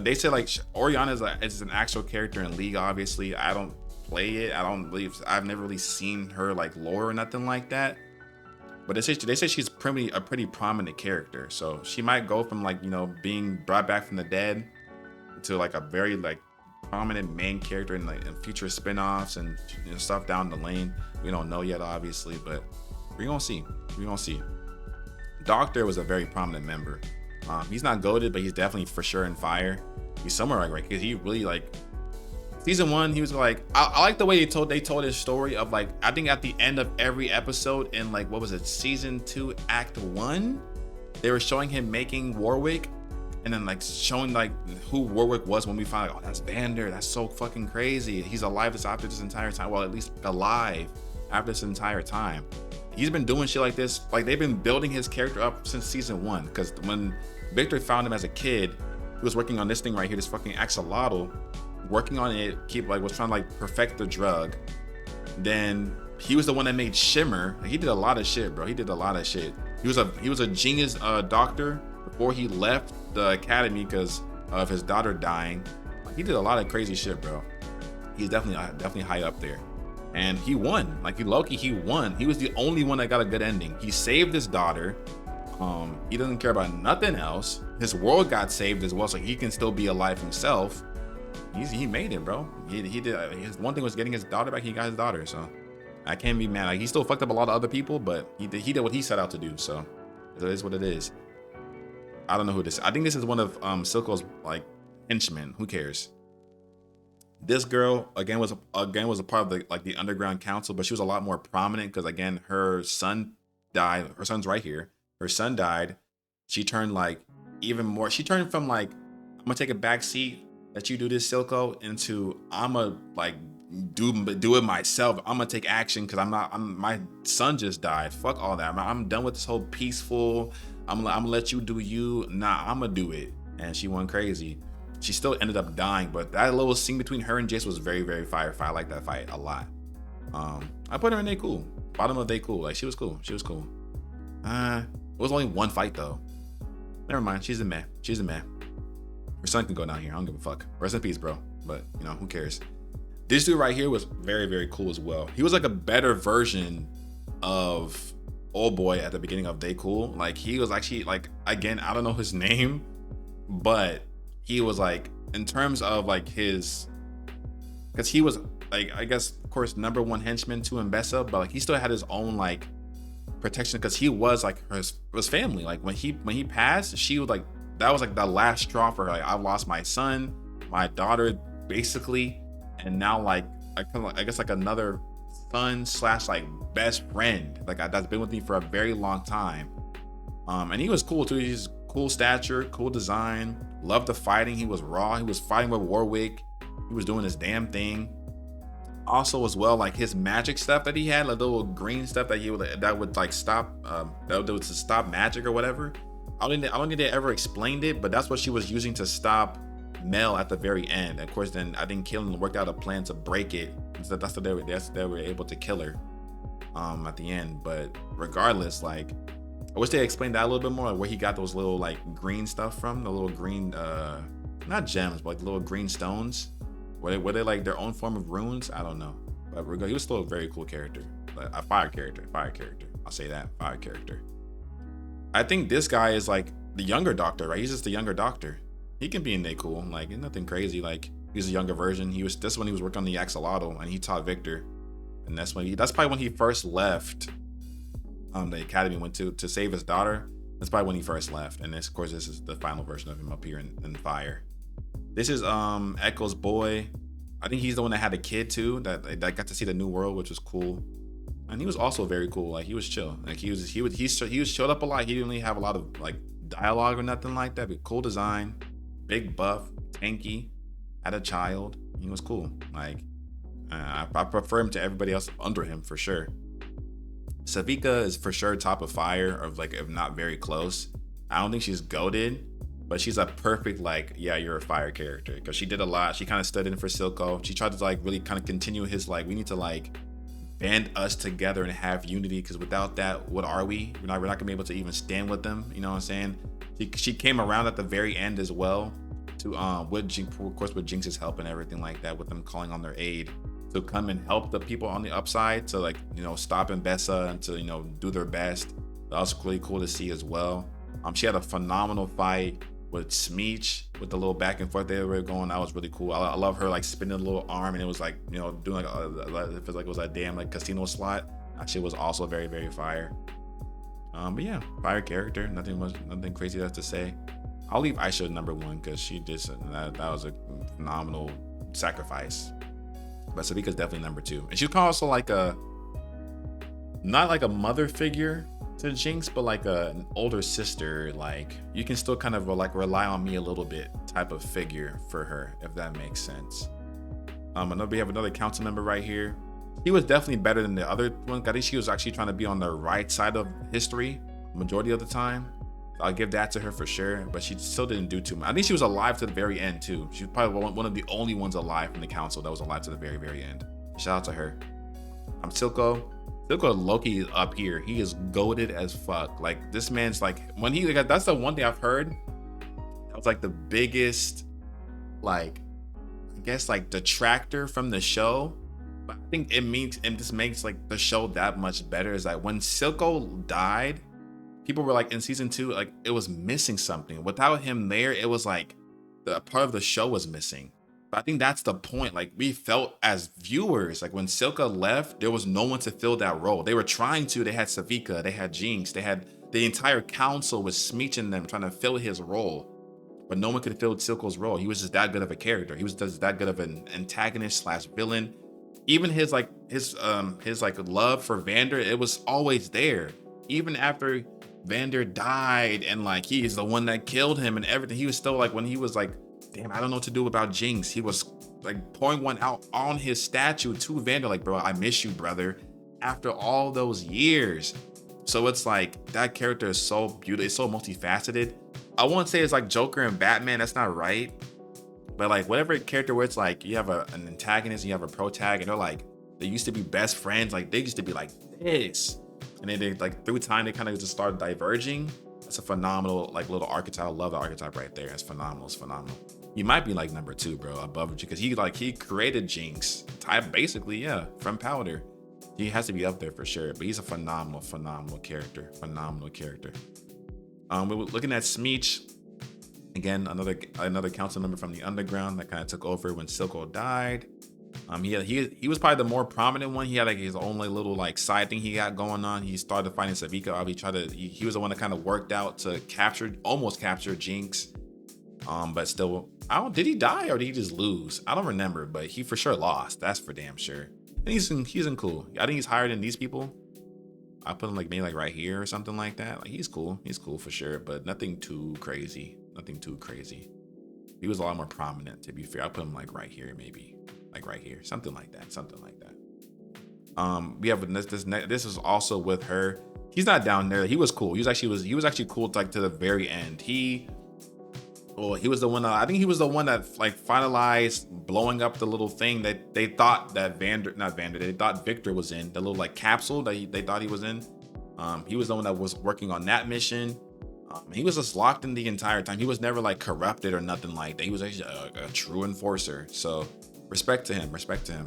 they said like Oriana is an actual character in League. Obviously, I don't play it. I've never really seen her like lore or nothing like that. But they say she's a pretty prominent character, so she might go from like, you know, being brought back from the dead to like a very like prominent main character in like in future spin-offs and, you know, stuff down the lane. We don't know yet, obviously, but we're gonna see. Doctor was a very prominent member. He's not goated, but he's definitely for sure in fire. He's somewhere like right, because he really like season 1. He was like, I like the way they told his story of like, I think at the end of every episode in like, what was it, season 2 act 1, they were showing him making Warwick, and then like showing like who Warwick was when we found out, oh, that's Vander. That's so fucking crazy. He's alive after this entire time. Well, at least alive after this entire time. He's been doing shit like this. Like they've been building his character up since season 1. Because when Victor found him as a kid, he was working on this thing right here, this fucking axolotl, working on it, was trying to like perfect the drug. Then he was the one that made Shimmer. Like, he did a lot of shit, bro. He did a lot of shit. He was a genius doctor before he left the academy because of his daughter dying. Like, he did a lot of crazy shit, bro. He's definitely high up there. And he won. Like he won. He was the only one that got a good ending. He saved his daughter. He doesn't care about nothing else. His world got saved as well, so he can still be alive himself. He made it, bro. He did. His one thing was getting his daughter back. He got his daughter, so I can't be mad. Like he still fucked up a lot of other people, but he did what he set out to do. So it is what it is. I don't know who this. I think this is one of Silco's like henchmen. Who cares? This girl again was a part of the underground council, but she was a lot more prominent because again her son died. Her son's right here. Her son died. She turned like even more. She turned from like, I'm gonna take a back seat that you do this, Silco, into I'm a like do it myself. I'm gonna take action because my son just died. Fuck all that. I'm done with this whole peaceful. I'm gonna let you do you. Nah, I'm gonna do it. And she went crazy. She still ended up dying, but that little scene between her and Jace was very, very fire. I like that fight a lot. I put her in They Cool. Bottom of They Cool. Like she was cool. She was cool. It was only one fight though. Never mind. She's a man. She's a man. Her son can go down here. I don't give a fuck. Rest in peace, bro. But you know, who cares? This dude right here was very, very cool as well. He was like a better version of Old Boy at the beginning of They Cool. Like he was actually like, again, I don't know his name, but he was like, in terms of like his, because he was like, I guess of course #1 henchman to Mbessa, but like he still had his own like protection because he was like his family. Like when he passed, she was like, that was like the last straw for her. Like I lost my son, my daughter, basically, and now like I guess like another son / like best friend like that's been with me for a very long time. And he was cool too. He's cool stature, cool design, loved the fighting. He was raw. He was fighting with Warwick. He was doing his damn thing. Also as well, like his magic stuff that he had, like the little green stuff that would like stop that would to stop magic or whatever. I don't think they ever explained it, but that's what she was using to stop Mel at the very end. Of course, then I think Killen worked out a plan to break it. So that's what they were able to kill her at the end. But regardless, like I wish they explained that a little bit more, like where he got those little like green stuff from, the little green not gems, but like little green stones. Were they like their own form of runes? I don't know. But he was still a very cool character. A fire character. I'll say that. Fire character. I think this guy is like the younger Doctor, right? He's just the younger Doctor. He can be in They Cool. Like nothing crazy. Like he's a younger version. This when he was working on the axolotl and he taught Victor. And that's probably when he first left the academy, went to save his daughter. That's probably when he first left. And this, of course, this is the final version of him up here in Fire. This is Ekko's boy. I think he's the one that had a kid too, that got to see the new world, which was cool. And he was also very cool. Like he was chill. Like he showed up a lot. He didn't really have a lot of like dialogue or nothing like that, but cool design, big buff, tanky, had a child. He was cool. Like I prefer him to everybody else under him for sure. Savika is for sure top of Fire, or like if not very close. I don't think she's goated, but she's a perfect like, yeah, you're a Fire character, because she did a lot. She kind of stood in for Silco. She tried to like really kind of continue his like, we need to like band us together and have unity, because without that, what are we? We're not gonna be able to even stand with them. You know what I'm saying? She came around at the very end as well to with Jinx's help and everything like that, with them calling on their aid to come and help the people on the upside to like, you know, stop Mbessa and to, you know, do their best. That was really cool to see as well. She had a phenomenal fight with Smeech, with the little back and forth they were going. That was really cool. I love her like spinning a little arm, and it was like, you know, doing like it feels like it was a damn like casino slot. That shit was also very, very fire. But yeah, Fire character. Nothing crazy to say. I'll leave Aisha #1 because she did that was a phenomenal sacrifice. But Savika's definitely #2, and she's also like not like a mother figure to Jinx, but like an older sister. Like you can still kind of like rely on me a little bit type of figure for her, if that makes sense. We have another council member right here. He was definitely better than the other one. I think she was actually trying to be on the right side of history majority of the time. I'll give that to her for sure, but she still didn't do too much. I think she was alive to the very end too. She was probably one of the only ones alive from the council that was alive to the very, very end. Shout out to her. Silco Loki is up here. He is goated as fuck. Like this man's like, when he got, that's the one thing I've heard that was like the biggest, like I guess like detractor from the show. But I think it just makes like the show that much better. Is that when Silco died, people were like in season 2, like it was missing something. Without him there, it was like the part of the show was missing. But I think that's the point. Like we felt as viewers, like when Silco left, there was no one to fill that role. They were trying to. They had Savika, they had Jinx, they had the entire council was smeeching them, trying to fill his role. But no one could fill Silco's role. He was just that good of a character. He was just that good of an antagonist / villain. Even his love for Vander, it was always there. Even after Vander died and like he is the one that killed him and everything, he was still like, when he was like damn, I don't know what to do about Jinx. He was like pouring one out on his statue to Vander, like, bro, I miss you, brother, after all those years. So it's like that character is so beautiful, it's so multifaceted. I won't say it's like Joker and Batman, that's not right. But like whatever character where it's like you have an antagonist and you have a protag, and they're like, they used to be best friends, like they used to be like this. And then they like through time they kind of just started diverging. That's a phenomenal like little archetype. I love the archetype right there. It's phenomenal. It's phenomenal. He might be like number 2, bro, above you, because he created Jinx type basically, yeah, from powder. He has to be up there for sure. But he's a phenomenal character. Phenomenal character. We were looking at Smeech. Again, another council member from the underground that kind of took over when Silco died. He was probably the more prominent one. He had like his own like, little like side thing he got going on. He started fighting Savika. He was the one that kind of worked out to almost capture Jinx. But still, did he die or did he just lose? I don't remember, but he for sure lost. That's for damn sure. And he's in cool. I think he's higher than these people. I put him like maybe like right here or something like that. Like he's cool for sure, but nothing too crazy. He was a lot more prominent, to be fair. I put him like right here, maybe like right here, something like that. We have this is also with her. He's not down there. He was cool. He was actually cool like to the very end. He was the one. I think he was the one that like finalized blowing up the little thing that they thought that they thought Victor was in, the little like capsule that they thought he was in. He was the one that was working on that mission. He was just locked in the entire time. He was never like corrupted or nothing like that. He was actually a true enforcer. So respect to him.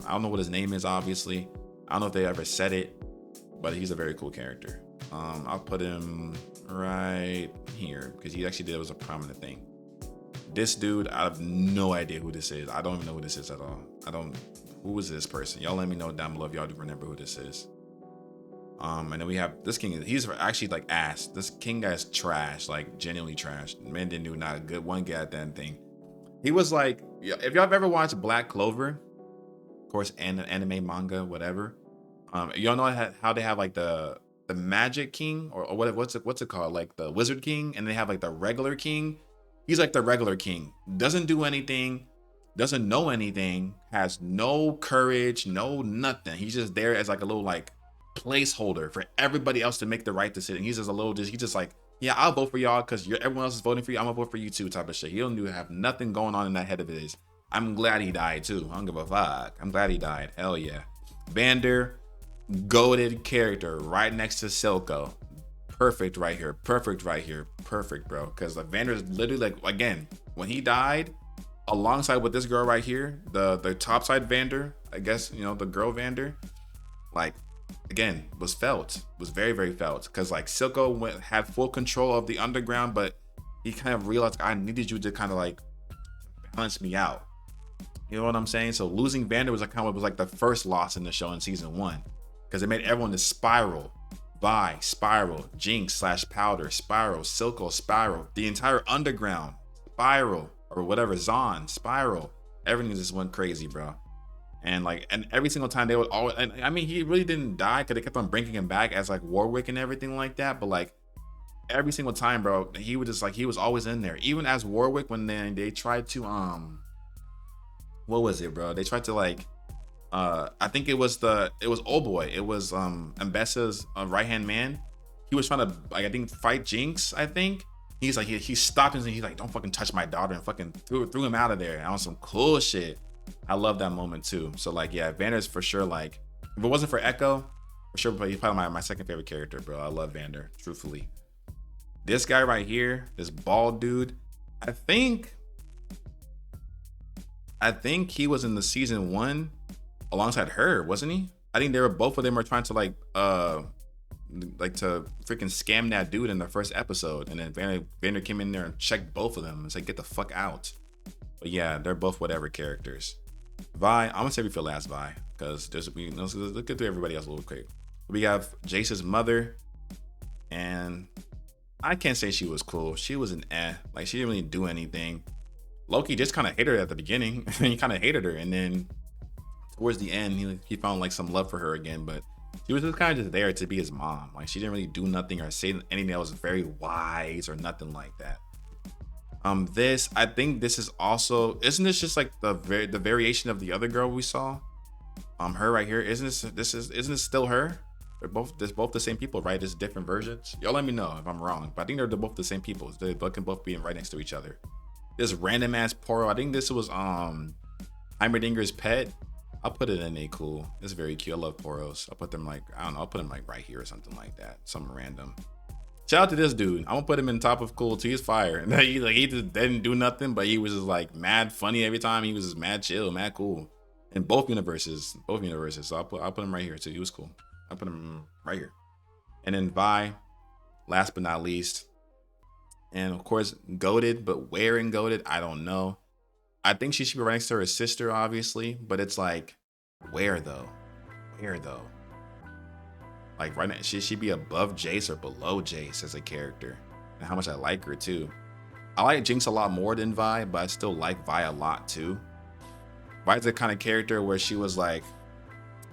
I don't know what his name is, obviously. I don't know if they ever said it, but he's a very cool character. I'll put him right here because he actually did was a prominent thing. This dude, I have no idea who this is. I don't even know who this is at all. Who is this person? Y'all let me know down below if y'all do remember who this is. And then we have this king. He's actually like ass. This king guy's trash, like genuinely trash. Man didn't do not a good one goddamn thing. He was like, if y'all have ever watched Black Clover, of course, anime, manga, whatever. Y'all know how they have like the magic king or what's it called? Like the wizard king, and they have like the regular king. He's like the regular king. Doesn't do anything, doesn't know anything, has no courage, no nothing. He's just there as like a little like placeholder for everybody else to make the right decision. He's just like, yeah, I'll vote for y'all because everyone else is voting for you. I'm gonna vote for you too, type of shit. He don't even have nothing going on in that head of his. I'm glad he died too. I don't give a fuck. I'm glad he died. Hell yeah. Vander, goated character right next to Silco. Perfect right here. Perfect, bro. Because like Vander's literally like, again, when he died, alongside with this girl right here, the top side Vander, I guess, the girl Vander, like, again, was very, very felt. Because like Silco had full control of the underground, but he kind of realized I needed you to kind of like balance me out. You know what I'm saying? So losing Vander was like the first loss in the show in season 1. Because it made everyone to spiral. Vi, spiral, Jinx / Powder, spiral, Silco, spiral, the entire underground, spiral, or whatever, Zon, spiral. Everything just went crazy, bro. And every single time they would always, and I mean, he really didn't die because they kept on bringing him back as like Warwick and everything like that. But like every single time, bro, he was always in there. Even as Warwick, when they tried to, what was it, bro? They tried to like, I think it was Old Boy. It was Mbessa's right hand man. He was trying to I think fight Jinx. I think he's like he stopped him and he's like, don't fucking touch my daughter, and fucking threw him out of there. And on some cool shit. I love that moment too. So like yeah, Vander's for sure. Like if it wasn't for Ekko, for sure, but he's probably my second favorite character, bro. I love Vander, truthfully. This guy right here, this bald dude, I think he was in the season 1. Alongside her, wasn't he? I think both of them were trying to like to freaking scam that dude in the first episode, and then Vander came in there and checked both of them and said, "Get the fuck out." But yeah, they're both whatever characters. Vi, I'm gonna say we for last Vi because let's get through everybody else a little quick. We have Jace's mother, and I can't say she was cool. She was like she didn't really do anything. Loki just kind of hated her at the beginning. He kind of hated her, and then towards the end, he found like some love for her again, but she was just kind of just there to be his mom. Like she didn't really do nothing or say anything that was very wise or nothing like that. This, I think this is also, isn't this just like the variation of the other girl we saw? Her right here, isn't this still her? They're both the same people, right? Just different versions. Y'all let me know if I'm wrong, but I think they're both the same people. They can both be right next to each other. This random ass Poro, I think this was Heimerdinger's pet. I'll put it in a cool. It's very cute. I love Poros. I'll put them like, I don't know, I'll put them like right here or something like that. Something random. Shout out to this dude. I'm gonna put him in top of cool too. He's fire. He just didn't do nothing, but he was just like mad funny every time. He was just mad chill, mad cool. In both universes. So I'll put him right here too. He was cool. I'll put him right here. And then Vi, last but not least. And of course, goated, but where in goated, I don't know. I think she should be right next to her sister, obviously, but it's like, where though? Where though? Like right now, should she be above Jace or below Jace as a character? And how much I like her too. I like Jinx a lot more than Vi, but I still like Vi a lot too. Vi's the kind of character where she was like,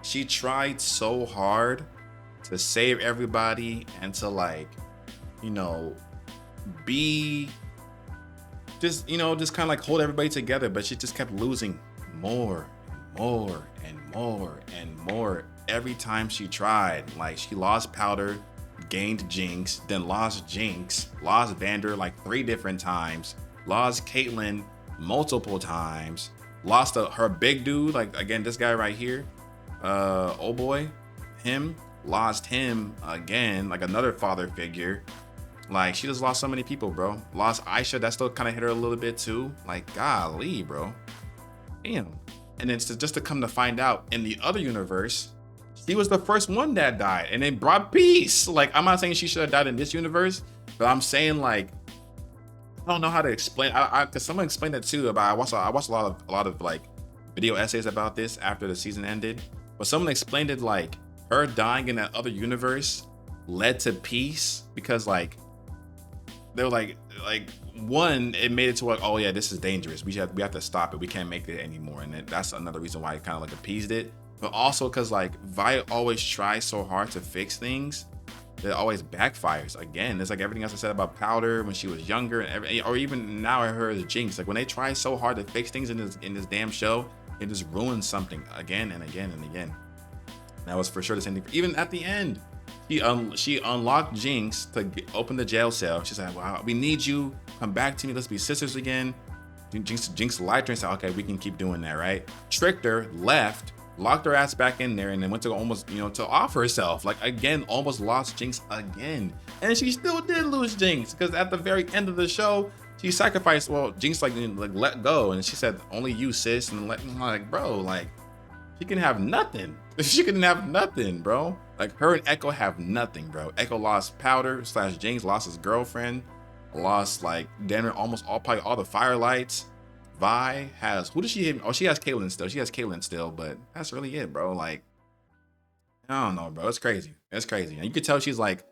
she tried so hard to save everybody and to like, you know, be just, you know, just kind of like hold everybody together, but she just kept losing more and more and more and more every time she tried. Like she lost Powder, gained Jinx, then lost Jinx, lost Vander like 3 different times, lost Caitlyn multiple times, lost her big dude, like again this guy right here, oh boy, him, lost him again, like another father figure. Like she just lost so many people, bro. Lost Aisha, that still kind of hit her a little bit too. Like golly, bro, damn. And then just to come to find out, in the other universe, she was the first one that died, and it brought peace. Like I'm not saying she should have died in this universe, but I'm saying like, I don't know how to explain. Cause someone explained it too. About I watched a lot of like video essays about this after the season ended. But someone explained it like her dying in that other universe led to peace because like they were like one, it made it to like, oh yeah, this is dangerous. We have to stop it. We can't make it anymore. And that's another reason why it kind of like appeased it. But also because like Vi always tries so hard to fix things, it always backfires. Again, it's like everything else I said about Powder when she was younger, and or even now her as Jinx. Like when they try so hard to fix things in this damn show, it just ruins something again and again and again. That was for sure the same thing. Even at the end, she unlocked Jinx to open the jail cell. She said, "Wow, we need you. Come back to me. Let's be sisters again." Jinx lied to her and said, "Okay, we can keep doing that, right?" Tricked her, left, locked her ass back in there, and then went to almost, you know, to off herself. Like again, almost lost Jinx again, and she still did lose Jinx because at the very end of the show, she sacrificed. Well, Jinx like let go, and she said, "Only you, sis." And like, bro, like she can have nothing. She can have nothing, bro. Like her and Ekko have nothing, bro. Ekko lost Powder / Jinx, lost his girlfriend, lost like damn near almost probably all the firelights. Vi has, who does she hit? Oh, she has Caitlyn still. She has Caitlyn still, but that's really it, bro. Like, I don't know, bro. It's crazy. It's crazy. And you could tell she's like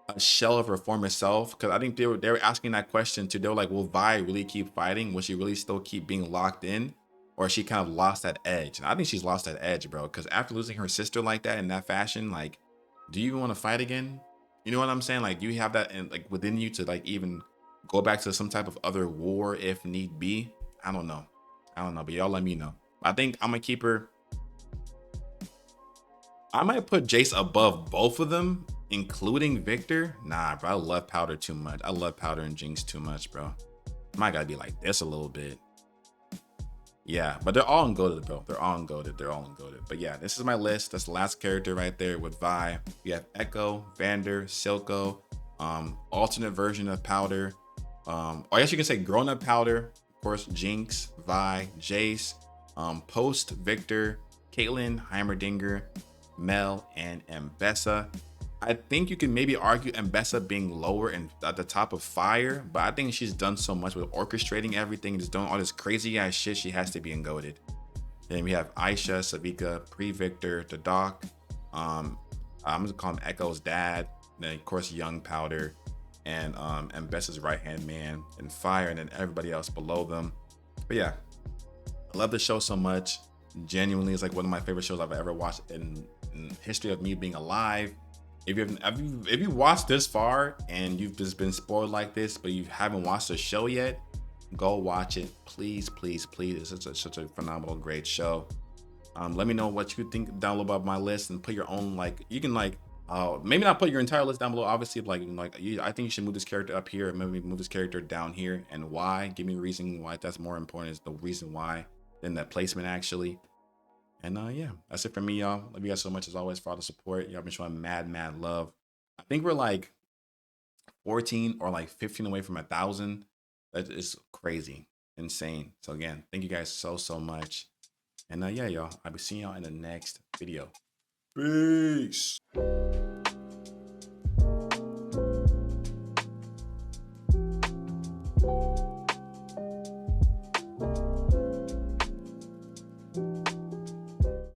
a shell of her former self. Cause I think they were asking that question too. They were like, will Vi really keep fighting? Will she really still keep being locked in? Or she kind of lost that edge? And I think she's lost that edge, bro. Cause after losing her sister like that in that fashion, like, do you even want to fight again? You know what I'm saying? Like, do you have that in, like within you to like even go back to some type of other war if need be? I don't know, but y'all let me know. I think I'm gonna keep her. I might put Jace above both of them, including Victor. Nah, bro, I love Powder too much. I love Powder and Jinx too much, bro. Might gotta be like this a little bit. Yeah, but they're all ungoated, bro. They're all ungoated. But yeah, this is my list. That's the last character right there with Vi. We have Ekko, Vander, Silco, alternate version of Powder. Or I guess you can say grown-up Powder. Of course, Jinx, Vi, Jace, post Victor, Caitlyn, Heimerdinger, Mel, and Mbessa. I think you can maybe argue Mbessa being lower and at the top of Fire, but I think she's done so much with orchestrating everything, just doing all this crazy ass shit, she has to be ungoated. Then we have Aisha, Savika, pre-Victor, the Doc. I'm gonna call him Ekko's dad. Then of course Young Powder, and Mbessa's right-hand man, and Fire, and then everybody else below them. But yeah, I love the show so much. Genuinely, it's like one of my favorite shows I've ever watched in history of me being alive. If you watched this far and you've just been spoiled like this, but you haven't watched the show yet, go watch it, please, please, please. It's such a phenomenal, great show. Let me know what you think down below about my list, and put your own, like, you can like maybe not put your entire list down below. Obviously, I think you should move this character up here, maybe move this character down here, and why. Give me a reason why that's more important, is the reason why than that placement actually. And yeah, that's it for me, y'all. Love you guys so much as always for all the support. Y'all been showing mad love. I think we're like 14 or like 15 away from 1,000. That is crazy, insane. So again, thank you guys so much. And yeah, y'all, I'll be seeing y'all in the next video. Peace.